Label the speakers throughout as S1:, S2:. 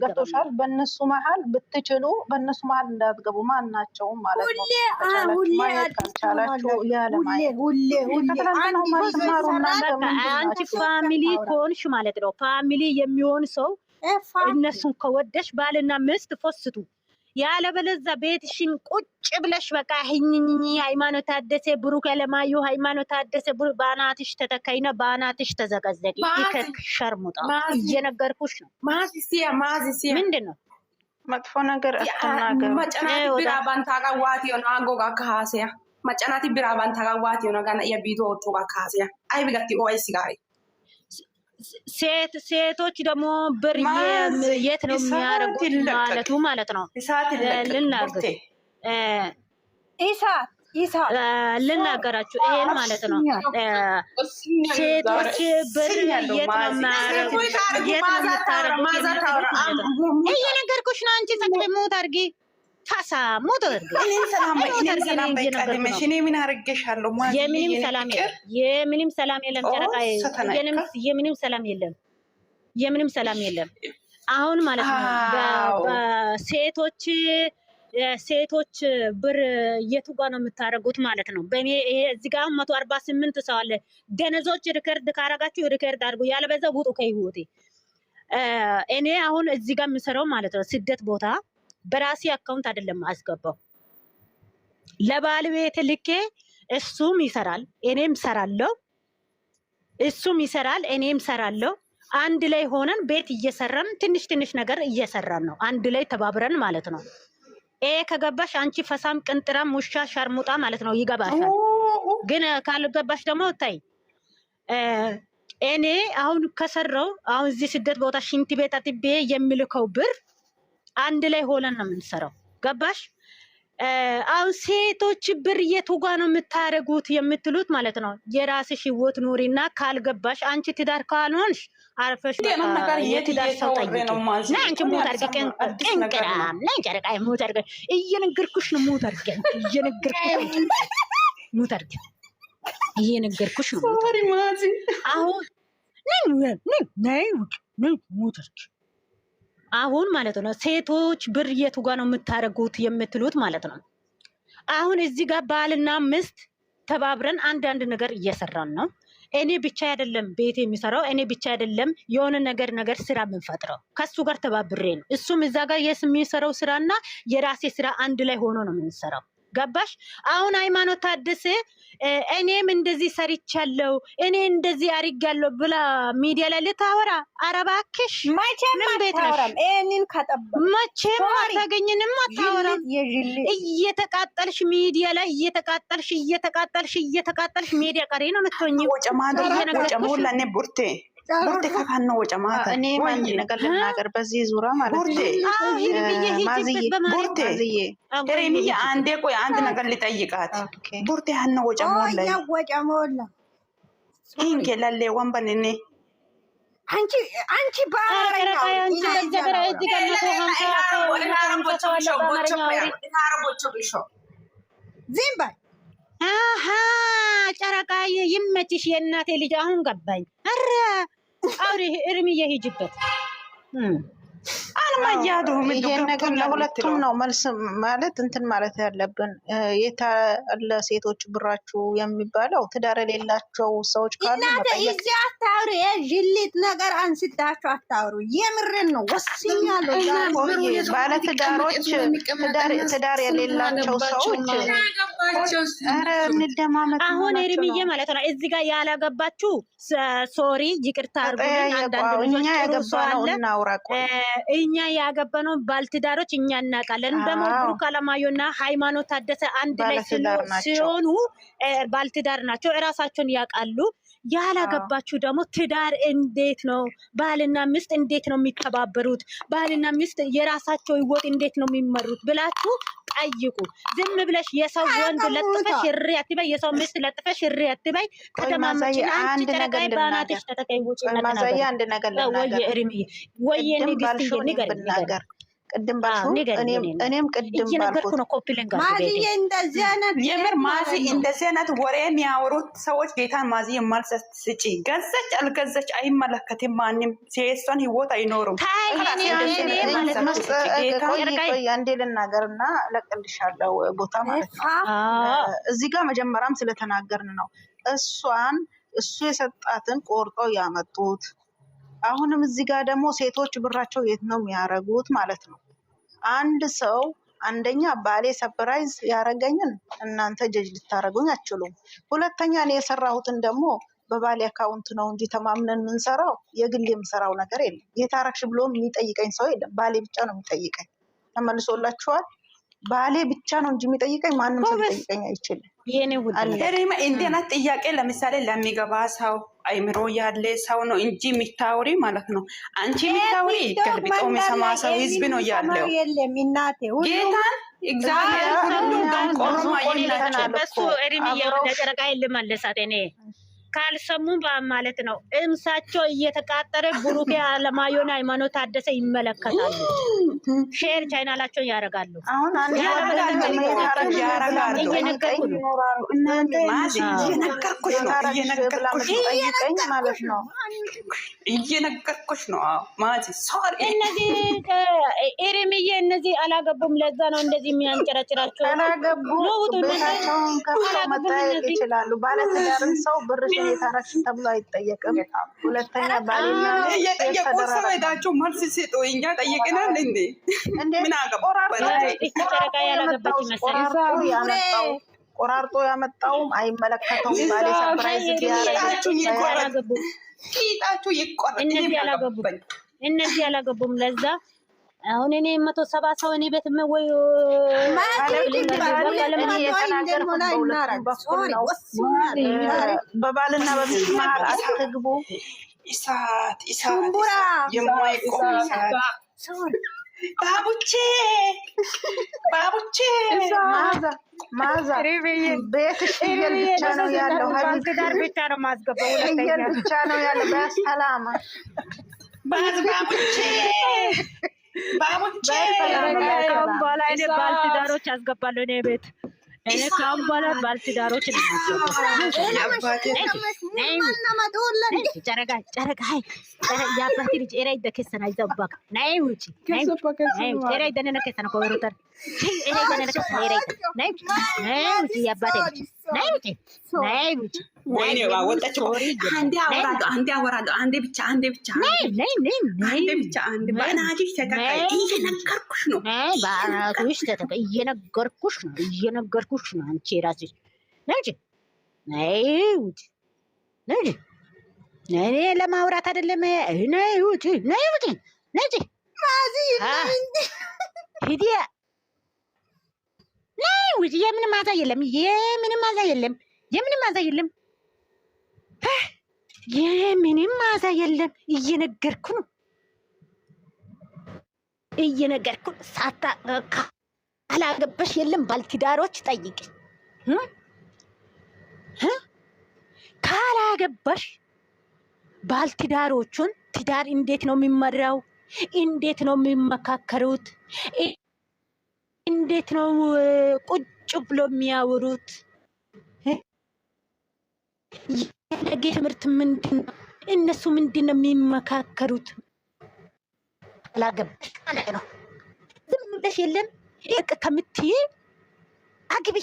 S1: ገብቶሻል? በእነሱ መሀል ብትችሉ በእነሱ መሀል እንዳትገቡ ማናቸውም ማለት ነው። ከቻላችሁ ማየት ካልቻላችሁ ያለማየት ከትላንትናው ማትማሩ
S2: አንቺ ፋሚሊ ከሆንሽ ማለት ነው። ፋሚሊ የሚሆን ሰው እነሱን ከወደሽ ባልና ሚስት ፎስቱ። ያለበለዚያ ቤትሽን ቁጭ ብለሽ በቃ ህኝኝ ሃይማኖት ታደሰ ብሩክ ያለማዩ ሃይማኖት ታደሰ ብሩክ ባናትሽ ተተካይና ባናትሽ ተዘቀዘቂ። ይከክ ሸርሙጣ እየነገርኩሽ ነው። ማዚሲያ ምንድነው
S1: መጥፎ ነገር አትናገሩ።
S3: መጨናቲ ቢራ ባንታጋ ዋት ይሆን አጎጋ ካሲያ መጨናቲ ቢራ ባንታጋ ዋት ይሆን ጋና የቢቶ ወጡጋ ካሲያ አይ ቢጋቲ ኦይስ ጋሪ
S2: ሴቶች ደግሞ ብር የት ነው የሚያደርጉት ማለቱ ማለት ነው። ልናገር ልናገራችሁ ይሄን ማለት ነው። ሴቶች ብር የት ነው የሚያደርጉት? እየነገርኩሽ ነው። አንቺ ሰክለ ሞት አድርጊ ታሳ ሞት አድርጊ። የምንም ሰላም የለም ጨረቃዬ፣ የምንም ሰላም የለም፣ የምንም ሰላም የለም። አሁን ማለት ነው ሴቶች ብር የቱ ጋር ነው የምታደርጉት ማለት ነው። በእኔ ይሄ እዚህ ጋር 148 ሰው አለ። ደነዞች ሪከርድ ካረጋችሁ ሪከርድ አድርጉ፣ ያለበዛ ውጡ ከህይወቴ። እኔ አሁን እዚህ ጋር የምሰራው ማለት ነው ስደት ቦታ በራሴ አካውንት አይደለም አስገባው፣ ለባለቤት ልኬ እሱም ይሰራል እኔም ሰራለሁ፣ እሱም ይሰራል እኔም ሰራለሁ። አንድ ላይ ሆነን ቤት እየሰራን ትንሽ ትንሽ ነገር እየሰራን ነው፣ አንድ ላይ ተባብረን ማለት ነው። ከገባሽ አንቺ ፈሳም ቅንጥራም ውሻ ሸርሙጣ ማለት ነው ይገባሻል። ግን ካልገባሽ ደግሞ ታይ እኔ አሁን ከሰራው አሁን እዚህ ስደት ቦታ ሽንት ቤት አጥቤ የሚልከው ብር አንድ ላይ ሆነን ነው የምንሰራው። ገባሽ? አሁን ሴቶች ብር የቱ ጋር ነው የምታደርጉት የምትሉት ማለት ነው። የራስሽ ህይወት ኑሪና ካልገባሽ አንቺ ትዳር ካልሆንሽ አርፈሽ የትዳር ሰው ጠይቂ። ና አንቺ ሞት አድርጊ ቅንቅራም ና ጨረቃ ሞት አድርጊ። እየነገርኩሽ ነው ሞት አድርጊ፣ እየነገርኩሽ ሞት አድርጊ፣ እየነገርኩሽ ነው። አሁን ሞት አድርጊ አሁን ማለት ነው። ሴቶች ብር የቱ ጋር ነው የምታደርጉት የምትሉት ማለት ነው። አሁን እዚህ ጋር ባልና ሚስት ተባብረን አንዳንድ ነገር እየሰራን ነው። እኔ ብቻ አይደለም ቤት የሚሰራው፣ እኔ ብቻ አይደለም የሆነ ነገር ስራ የምንፈጥረው፣ ከሱ ጋር ተባብሬ ነው። እሱም እዛ ጋር የሚሰራው ስራና የራሴ ስራ አንድ ላይ ሆኖ ነው የምንሰራው። ገባሽ? አሁን ሃይማኖት ታደሰ እኔም እንደዚህ ሰርቻለሁ እኔ እንደዚህ አድርጋለሁ ብላ ሚዲያ ላይ ልታወራ፣ ኧረ እባክሽ
S4: መቼም አታወራም። እኔን ከጠበቅ
S2: መቼም አታገኝንም፣ አታወራም። እየተቃጠልሽ ሚዲያ ላይ እየተቃጠልሽ ሚዲያ ቀሪ ነው የምትሆኚው።
S1: ቡርቴ ከካን ነው ወጨማታ እኔ ማን ነገር ልናገር በዚህ ዙራ ማለት ነው። ቡርቴ ሄሬሚያ አንዴ ቆይ አንድ ነገር ልጠይቃት። ቡርቴ ሀነ ወጨሞላ ኢንኬ ላለ ወንበኔ
S4: አንቺ ባረጋ ዚምባ
S2: ጨረቃዬ ይመችሽ የእናቴ ልጅ። አሁን ገባኝ። ኧረ አውሪ እርምዬ ሂጅበት።
S1: ይሄን ነገር ለሁለቱም ነው መልስ ማለት እንትን ማለት ያለብን። የታለ ሴቶች ብራችሁ የሚባለው ትዳር የሌላቸው ሰዎች ካሉ
S4: እዚህ አታውሩ። ጅሊት ነገር አንስታችሁ አታውሩ። የምርን ነው ወስኛለሁ።
S1: ባለ ትዳሮች ትዳር የሌላቸው ሰዎች ኧረ እንደማመጥ
S2: አሁን እርምዬ ማለት ነው። እዚህ ጋር ያላገባችሁ ሶሪ ይቅርታ አድርጉልኝ። አንዳንድ
S1: እኛ ያገባነው እናውራ።
S2: እኛ ያገባነው ባልትዳሮች እኛ እናውቃለን። ደግሞ ብሩክ አለማየሁና ሃይማኖት ታደሰ አንድ ላይ ሲሆኑ ባልትዳር ናቸው፣ እራሳቸውን ያውቃሉ። ያላገባችሁ ደግሞ ትዳር እንዴት ነው ባልና ሚስት እንዴት ነው የሚተባበሩት፣ ባልና ሚስት የራሳቸው ህይወት እንዴት ነው የሚመሩት ብላችሁ ጠይቁ። ዝም ብለሽ የሰው ወንድ ለጥፈሽ እሪ አትበይ፣ የሰው ሚስት ለጥፈሽ እሪ አትበይ። ከተማመች አንቺ ተረጋይ ባናትሽ ተተከይ ውጪ
S1: ማዛያ አንድ ነገር
S2: ወይ እርምዬ ወይ ንግስት ንገር
S1: ቅድም ባልሽው እኔም ቅድም ባልኩት
S2: ነው። ኮፒ ሊንክ
S4: ማዚዬ እንደዚህ አይነት
S3: የምር ማዚ እንደዚህ አይነት ወሬ የሚያወሩት ሰዎች ጌታን ማዚ የማልሰጥ ስጪ ገዘች አልገዘች አይመለከትም። ማንም ሴሷን ህይወት አይኖሩም።
S1: ቆይ አንዴ ልናገርና ለቅልሻለሁ ቦታ ማለት ነው። እዚህ ጋር መጀመሪያም ስለተናገርን ነው እሷን እሱ የሰጣትን ቆርጠው ያመጡት። አሁንም እዚህ ጋር ደግሞ ሴቶች ብራቸው የት ነው የሚያረጉት ማለት ነው። አንድ ሰው አንደኛ ባሌ ሰፕራይዝ ያረገኝን እናንተ ጀጅ ልታረጉኝ አትችሉም። ሁለተኛ እኔ የሰራሁትን ደግሞ በባሌ አካውንት ነው እንጂ ተማምነን የምንሰራው የግል የምሰራው ነገር የለም። የታረክሽ ብሎ የሚጠይቀኝ ሰው የለም። ባሌ ብቻ ነው የሚጠይቀኝ። ተመልሶላችኋል። ባሌ ብቻ ነው እንጂ የሚጠይቀኝ ማንም ሰው ሊጠይቀኝ አይችልም።
S3: እንዴት ጥያቄ ለምሳሌ ለሚገባ ሰው አይምሮ ያለ ሰው ነው እንጂ የሚታወሪ ማለት ነው። አንቺ የሚታወሪ ገልብጦ የሚሰማ ሰው ህዝብ ነው ያለው። ጌታን እግዚአብሔር ሁሉም ደንቆሮማ
S2: በሱ እሪምያ ለጨረቃ ልመልሳት እኔ ካልሰሙ ማለት ነው። እምሳቸው እየተቃጠረ ብሩኬ አለማየሁን ሃይማኖት ታደሰ ይመለከታሉ። ሼር ቻናላቸውን ያደርጋሉ።
S1: አሁን አንድ
S3: እየነገርኩሽ ነው ማዚ ሶሪ።
S2: እነዚህ ኤሬምዬ እነዚህ አላገቡም። ለዛ ነው እንደዚህ የሚያንጨረጭራቸው።
S1: አላገቡም ቤታቸውን ከፍተው መጠየቅ ይችላሉ። ባለትዳርን ሰው ብርሽ የታረክሽ ተብሎ አይጠየቅም። ሁለተኛ ባልና
S3: የጠየቁ ሰው ሄዳችሁ መልስ ስጡ። እኛ ጠይቅናል እንዴ? ምን
S1: ቆራርጦ ያመጣውም አይመለከተውም። ባሌ ሰፕራይዝ
S3: ቂጣችሁ ይቆረጥ።
S2: እነዚህ አላገቡም። ለዛ አሁን እኔ 170 ሰው እኔ ቤት ወይ
S1: በባልና በሚስት መሀል አትግቡ።
S3: ኢሳት የማይቆም ኢሳት ባቡቼ
S1: ማዛ ቤትሽ ፍየል ብቻ ነው ያለው።
S2: ዳር ብቻ ነው ማስገባው።
S1: ፍየል ብቻ ነው ያለው። በሰላም
S3: ባቡቼ
S2: በኋላ እኔ ባለትዳሮች አስገባለሁ እኔ ቤት። እኔ ካሁን በኋላ ባለትዳሮች እየነገርኩሽ ነው። አንቺ ራስሽ ነጭ ነጭ እኔ ለማውራት አይደለም። ነይ ውጪ ነጭ ሂዲያ ነይ ውጪ። የምንም ማዛ የለም። የምንም ማዛ እየነገርኩ ነው። ሳታ አላገባሽ የለም። ባለትዳሮች ጠይቂ። ካላገባሽ ባለትዳሮቹን ትዳር እንዴት ነው የሚመራው? እንዴት ነው የሚመካከሩት? እንዴት ነው ቁጭ ብሎ የሚያወሩት? የነገ ትምህርት ምንድን ነው? እነሱ ምንድን ነው የሚመካከሩት? አላገባሽ ማለት ነው። ዝም ብለሽ የለም ከምትይ አግቢ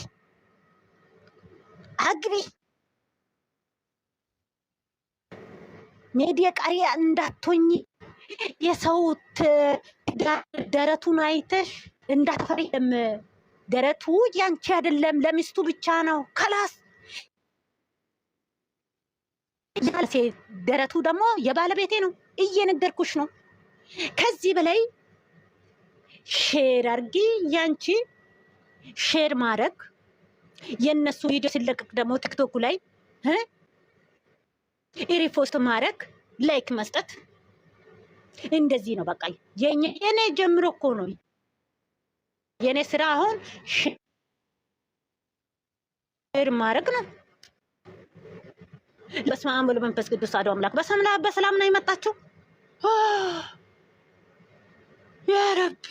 S2: ሜዲያ ቃሪያ እንዳትሆኝ። የሰው ደረቱን አይተሽ እንዳትፈሪ። ደረቱ ያንቺ አይደለም፣ ለሚስቱ ብቻ ነው። ከላስ ደረቱ ደግሞ የባለቤቴ ነው። እየነገርኩሽ ነው። ከዚህ በላይ ሼር አርጊ። ያንቺ ሼር ማድረግ የነሱ ቪዲዮ ሲለቀቅ ደግሞ ቲክቶክ ላይ ሪፖስት ማድረግ፣ ላይክ መስጠት፣ እንደዚህ ነው በቃ። የኔ ጀምሮ እኮ ነው የኔ ስራ። አሁን ሼር ማድረግ ነው። በስመ አብ ወወልድ ወመንፈስ ቅዱስ አሐዱ አምላክ። በሰላም ነው የመጣችው። ረቢ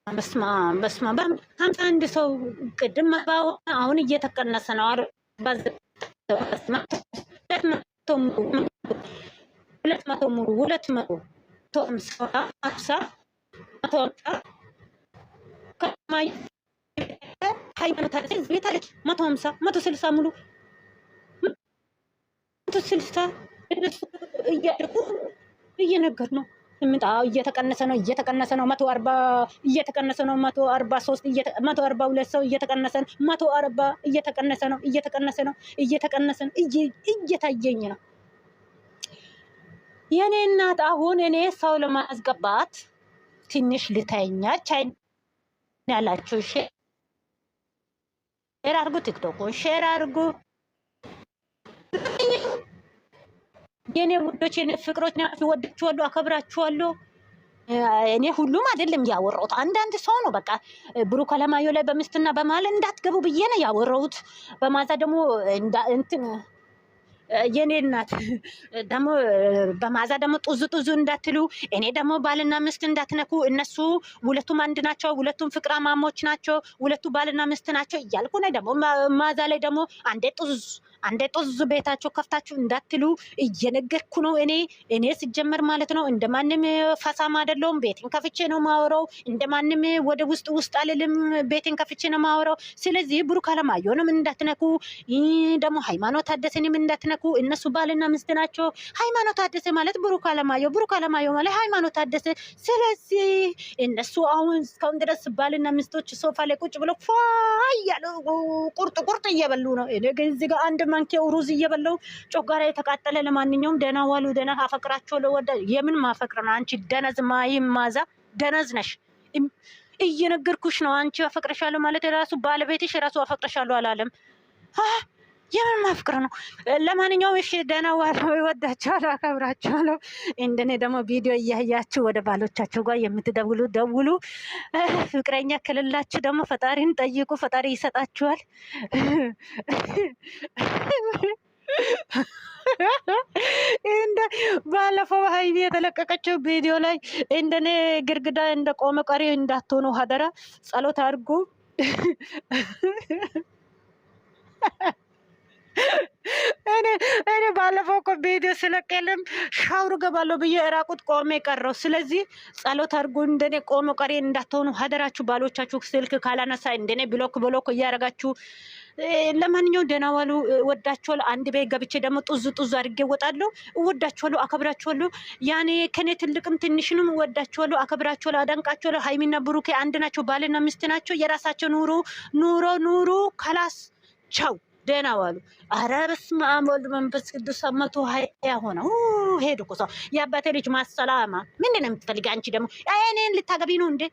S2: በስማ 51 ሰው ቅድም አሁን እየተቀነሰ ነው። ሁለት መቶ ሙሉ 250 ሃይማኖት ቤት አለች 150 160 ሙሉ 160 እያደረጉ እየነገር ነው። እየተቀነሰ ነው 140 እየተቀነሰ ነው 143 142 ሰው እየተቀነሰ ነው 140 እየተቀነሰ ነው እየታየኝ ነው። የኔ እናት አሁን እኔ ሰው ለማስገባት ትንሽ ልተኛ ቻይ ያላችሁ ሼር አድርጉ፣ ቲክቶኩን ሼር አድርጉ። የኔ ውዶች የኔ ፍቅሮች ወዳችኋለሁ፣ አከብራችኋለሁ። እኔ ሁሉም አይደለም ያወራሁት፣ አንዳንድ ሰው ነው በቃ ብሩክ አለማየሁ ላይ በሚስትና በማል እንዳትገቡ ብዬ ነው ያወራሁት። በማዛ ደግሞ እንትን የኔ እናት ደግሞ በማዛ ደግሞ ጡዙ እንዳትሉ፣ እኔ ደግሞ ባልና ሚስት እንዳትነኩ። እነሱ ሁለቱም አንድ ናቸው፣ ሁለቱም ፍቅራማሞች ናቸው፣ ሁለቱ ባልና ሚስት ናቸው እያልኩ ነው። ደግሞ ማዛ ላይ ደግሞ አንዴ ጡዝ ቤታቸው ከፍታችሁ እንዳትሉ እየነገርኩ ነው። እኔ ሲጀመር ማለት ነው እንደማንም ፈሳም አይደለሁም። ቤቴን ከፍቼ ነው ማወራው። እንደማንም ወደ ውስጥ አልልም። ቤቴን ከፍቼ ነው ማወራው። ስለዚህ ብሩክ አለማየሁንም እንዳትነኩ፣ ደግሞ ሃይማኖት ታደሰንም እንዳትነኩ። እነሱ ባልና ሚስት ናቸው። ሃይማኖት ታደሰ ማለት ብሩክ አለማየሁ ማለት ሃይማኖት ታደሰ። ስለዚህ እነሱ አሁን እስካሁን ድረስ ባልና ሚስቶች ሶፋ ላይ ቁጭ ብለው ፏ እያሉ ቁርጥ እየበሉ ነው። እኔ ግን እዚህ ጋር አንድ ማንኪያ ሩዝ እየበላሁ ጮጋራ የተቃጠለ። ለማንኛውም ደህና ዋሉ። ደህና አፈቅራቸዋለሁ። የምን ማፈቅር ነው አንቺ ደነዝ ማዛ ደነዝ ነሽ። እየነገርኩሽ ነው። አንቺ አፈቅረሻለሁ ማለት የራሱ ባለቤትሽ የራሱ አፈቅረሻለሁ አላለም። የምን ማፍቅር ነው? ለማንኛውም እሺ ደህና ዋሉ። ይወዳቸዋለሁ፣ አከብራቸዋለሁ። እንደኔ ደግሞ ቪዲዮ እያያችሁ ወደ ባሎቻችሁ ጋር የምትደውሉ ደውሉ። ፍቅረኛ ክልላችሁ ደግሞ ፈጣሪን ጠይቁ፣ ፈጣሪ ይሰጣችኋል። እንደ ባለፈው ሀይሚ የተለቀቀችው ቪዲዮ ላይ እንደኔ ግርግዳ እንደ ቆመ ቀሪ እንዳትሆኑ ሀደራ ጸሎት አድርጉ። እኔ ባለፈው እኮ ቪዲዮ ስለቀለም ሻውር ገባለሁ ብዬ እራቁት ቆሜ ቀረው። ስለዚህ ጸሎት አድርጉ፣ እንደኔ ቆሞ ቀሪ እንዳትሆኑ ሀደራችሁ። ባሎቻችሁ ስልክ ካላነሳ እንደኔ ብሎክ እያደረጋችሁ። ለማንኛውም ደህና ዋሉ። ወዳችኋለሁ። አንድ ቤት ገብቼ ደግሞ ጡዝ አድርጌ እወጣለሁ። ወዳችኋለሁ፣ አከብራችኋለሁ። ያኔ ከኔ ትልቅም ትንሽንም ወዳችኋለሁ፣ አከብራችኋለሁ፣ አደንቃችኋለሁ። ሃይሚና ብሩኬ አንድ ናቸው፣ ባልና ሚስት ናቸው። የራሳቸው ኑሮ ከላስ ቻው። ደህና ዋሉ። ኧረ በስመ አብ ወልድ መንፈስ ቅዱስ 120 ሆነ። ሄዱ እኮ ሰው። የአባቴ ልጅ ማሰላማ ምንድን ነው የምትፈልጊ አንቺ? ደግሞ እኔን ልታገቢ ነው እንዴ?